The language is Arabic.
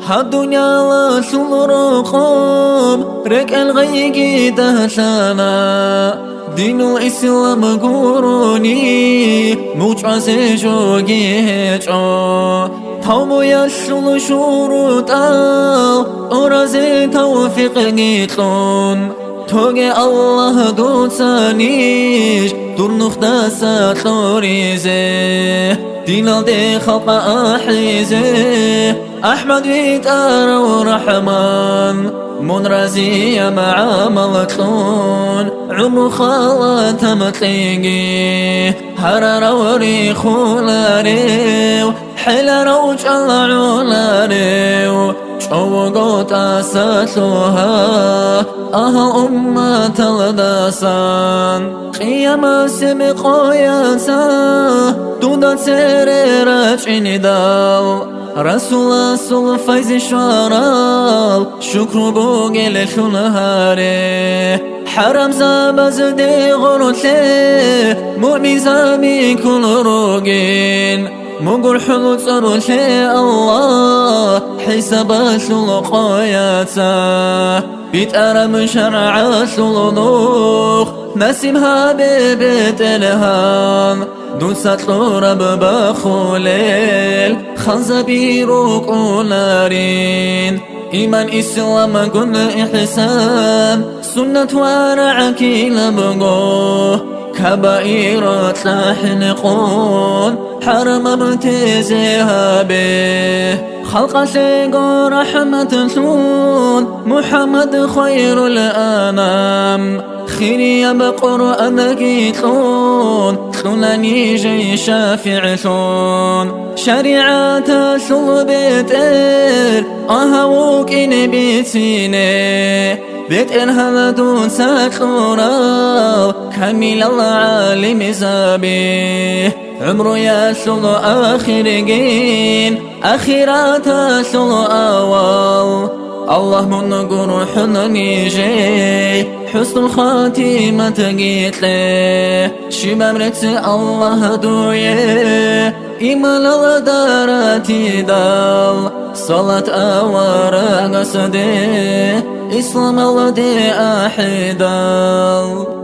هالدنيا لا شلرقم رك الغيق دهشانا دين الإسلام قروني موجعز جوجي هجو تومو يشل شروطا أرزي توفيق نيتلون توجي الله دوتانيش دور نخدا ساتلوريزي دين الدي خلق أحيزي أحمد ويتار ورحمن من رزي مع ملكون عمر خالة متليقي هرر وريخ لاريو حيل روج العلاريو شوقوت أساسوها أمة الداسان قيام سمقوياتا دودا تسيري رجعني دال رسول صل فايز شارال شكر بوغي لشنهاري حرم زابز دي غرطي معمزامي كل روغين مقر حلو تروشي الله حساب شلقاياتا بيت أرم شرع شلنوخ نسيمها ببيت الهام دوسات رب بخوليل خنزبيروك ونارين إيمان إسلام قل إحسان سنة ورعكي لبقوه كبائر تحنقون حرم ابتزيها به خلق شيق رحمة ثون محمد خير الأنام خيري بقرآن كيتون ثناني جي شافع ثون شريعة شل بيتر أهوك إن بيتيني بيت إنها دون ساكورا كامل العالم زابي عمرو يشل آخر جين آخرات شل أول الله من قرح نيجي حسن الخاتمة تقيت لي شبابرت الله دويه إيمان الدارات دال صلاة أوار قصدي إسلام الذي أحدال